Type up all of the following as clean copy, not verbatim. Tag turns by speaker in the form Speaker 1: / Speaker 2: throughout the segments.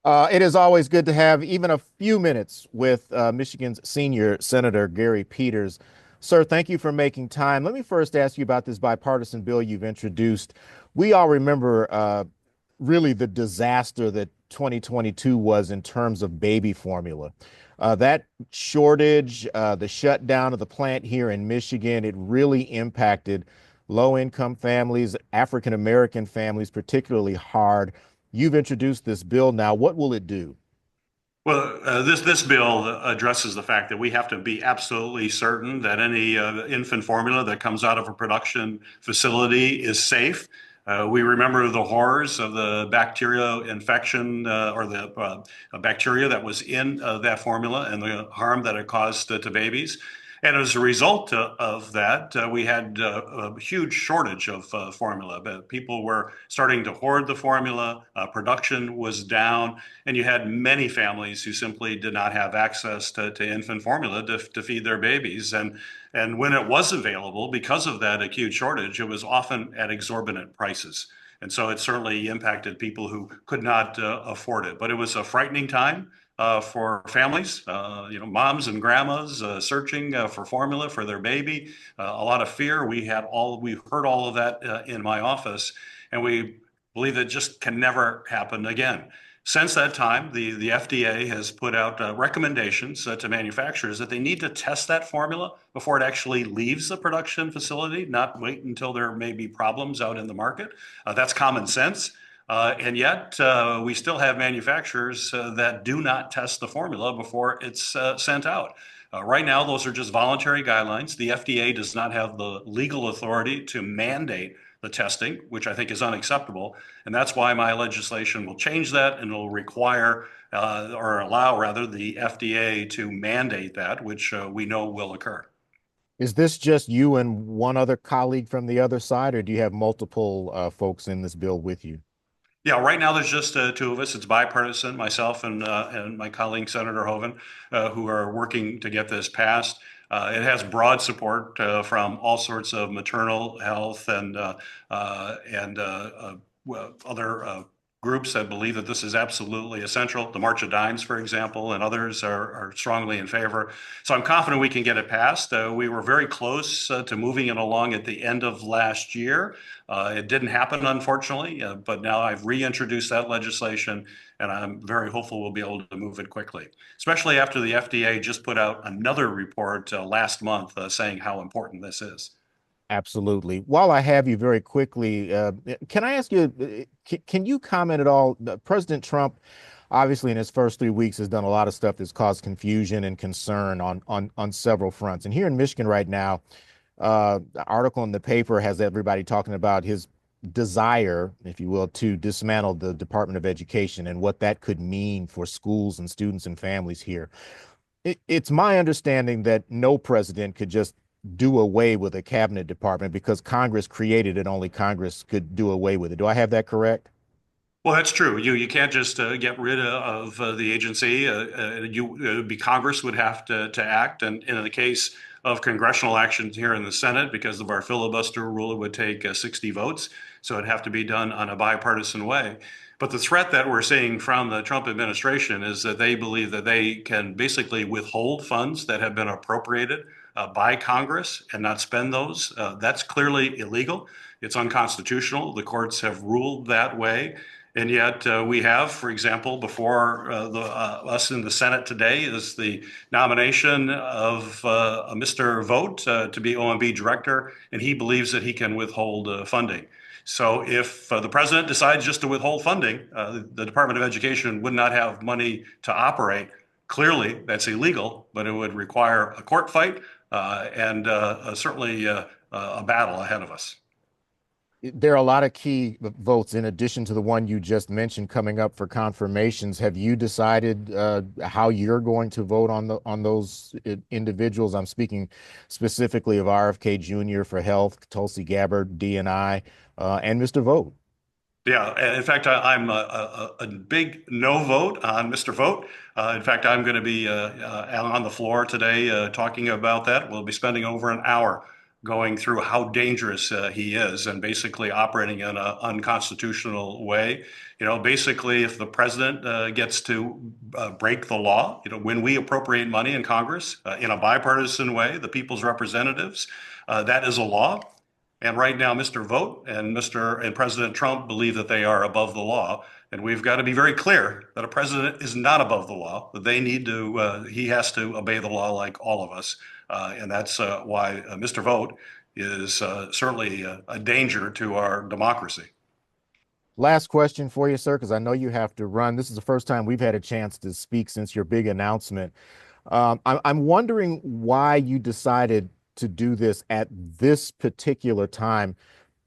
Speaker 1: It is always good to have even a few minutes with Michigan's senior Senator Gary Peters. Sir, thank you for making time. Let me first ask you about this bipartisan bill you've introduced. We all remember really the disaster that 2022 was in terms of baby formula. That shortage, the shutdown of the plant here in Michigan, it really impacted low-income families, African American families, particularly hard. You've introduced this bill now. What will it do?
Speaker 2: Well, this bill addresses the fact that we have to be absolutely certain that any infant formula that comes out of a production facility is safe. We remember the horrors of the bacterial infection or the bacteria that was in that formula and the harm that it caused to babies. And as a result of that, we had a huge shortage of formula. But people were starting to hoard the formula, production was down, and you had many families who simply did not have access to infant formula to feed their babies. And when it was available, because of that acute shortage, it was often at exorbitant prices. And so it certainly impacted people who could not afford it. But it was a frightening time for families, moms and grandmas searching for formula for their baby. A lot of fear. We've heard all of that in my office, and we believe that just can never happen again. Since that time, the FDA has put out recommendations to manufacturers that they need to test that formula before it actually leaves the production facility, not wait until there may be problems out in the market. That's common sense. And yet, we still have manufacturers that do not test the formula before it's sent out. Right now, those are just voluntary guidelines. The FDA does not have the legal authority to mandate the testing, which I think is unacceptable. And that's why my legislation will change that and will require or allow, rather, the FDA to mandate that, which we know will occur.
Speaker 1: Is this just you and one other colleague from the other side, or do you have multiple folks in this bill with you?
Speaker 2: Yeah, right now there's just two of us. It's bipartisan, myself and my colleague Senator Hoeven, who are working to get this passed. It has broad support from all sorts of maternal health and other groups that believe that this is absolutely essential. The March of Dimes, for example, and others are strongly in favor. So I'm confident we can get it passed. We were very close to moving it along at the end of last year. It didn't happen, unfortunately, but now I've reintroduced that legislation, and I'm very hopeful we'll be able to move it quickly, especially after the FDA just put out another report last month saying how important this is.
Speaker 1: Absolutely. While I have you very quickly, can I ask you, can you comment at all? President Trump, obviously, in his first 3 weeks, has done a lot of stuff that's caused confusion and concern on several fronts. And here in Michigan right now, the article in the paper has everybody talking about his desire, if you will, to dismantle the Department of Education and what that could mean for schools and students and families here. It's my understanding that no president could just do away with a cabinet department because Congress created it, only Congress could do away with it. Do I have that correct?
Speaker 2: Well, that's true. You can't just get rid of the agency. It would be Congress would have to act, and in the case of congressional actions here in the Senate, because of our filibuster rule, it would take 60 votes, so it'd have to be done on a bipartisan way. But the threat that we're seeing from the Trump administration is that they believe that they can basically withhold funds that have been appropriated by Congress and not spend those. That's clearly illegal. It's unconstitutional. The courts have ruled that way. And yet we have, for example, before us in the Senate today is the nomination of Mr. Vogt to be OMB director, and he believes that he can withhold funding. So if the president decides just to withhold funding, the Department of Education would not have money to operate. Clearly, that's illegal, but it would require a court fight and certainly a battle ahead of us.
Speaker 1: There are a lot of key votes in addition to the one you just mentioned coming up for confirmations. Have you decided how you're going to vote on those individuals? I'm speaking specifically of RFK Jr. for health, Tulsi Gabbard, DNI, and Mr. Vogt.
Speaker 2: Yeah, in fact, I'm a big no vote on Mr. Vogt. In fact, I'm going to be on the floor today talking about that. We'll be spending over an hour going through how dangerous he is and basically operating in an unconstitutional way. Basically, if the president gets to break the law, when we appropriate money in Congress in a bipartisan way, the people's representatives, that is a law. And right now, Mr. Vogt and President Trump believe that they are above the law. And we've got to be very clear that a president is not above the law. He has to obey the law like all of us. And that's why Mr. Vogt is certainly a danger to our democracy.
Speaker 1: Last question for you, sir, because I know you have to run. This is the first time we've had a chance to speak since your big announcement. I'm wondering why you decided to do this at this particular time,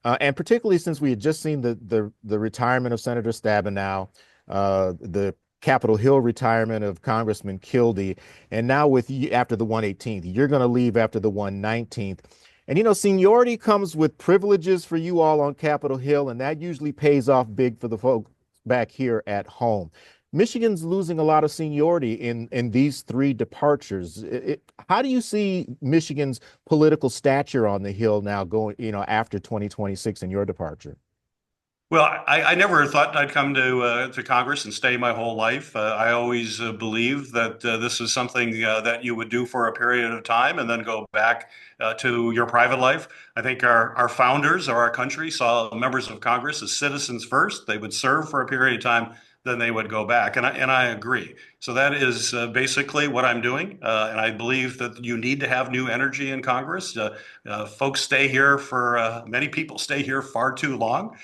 Speaker 1: and particularly since we had just seen the retirement of Senator Stabenow, the Capitol Hill retirement of Congressman Kildee, and now with you after the 118th, you're going to leave after the 119th. And seniority comes with privileges for you all on Capitol Hill, and that usually pays off big for the folks back here at home. Michigan's losing a lot of seniority in these three departures. How do you see Michigan's political stature on the Hill now going, after 2026 and your departure?
Speaker 2: Well, I never thought I'd come to Congress and stay my whole life. I always believed that this is something that you would do for a period of time and then go back to your private life. I think our founders of our country saw members of Congress as citizens first. They would serve for a period of time, then they would go back. And I agree. So that is basically what I'm doing. And I believe that you need to have new energy in Congress. Folks stay here many people stay here far too long.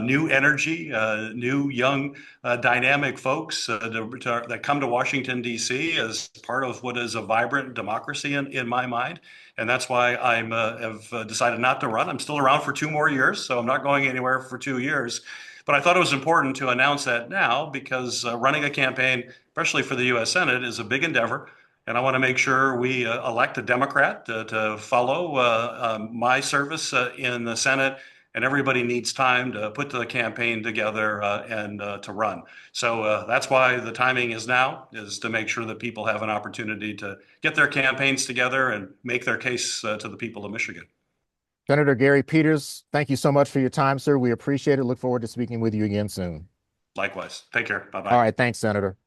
Speaker 2: New energy, new, young, dynamic folks that come to Washington, D.C. as part of what is a vibrant democracy in my mind. And that's why I have decided not to run. I'm still around for 2 more years, so I'm not going anywhere for 2 years. But I thought it was important to announce that now because running a campaign, especially for the U.S. Senate, is a big endeavor. And I want to make sure we elect a Democrat to follow my service in the Senate. And everybody needs time to put the campaign together and to run. So that's why the timing is now, is to make sure that people have an opportunity to get their campaigns together and make their case to the people of Michigan.
Speaker 1: Senator Gary Peters, thank you so much for your time, sir. We appreciate it. Look forward to speaking with you again soon.
Speaker 2: Likewise. Take care.
Speaker 1: All
Speaker 2: Bye-bye.
Speaker 1: right. Thanks, Senator.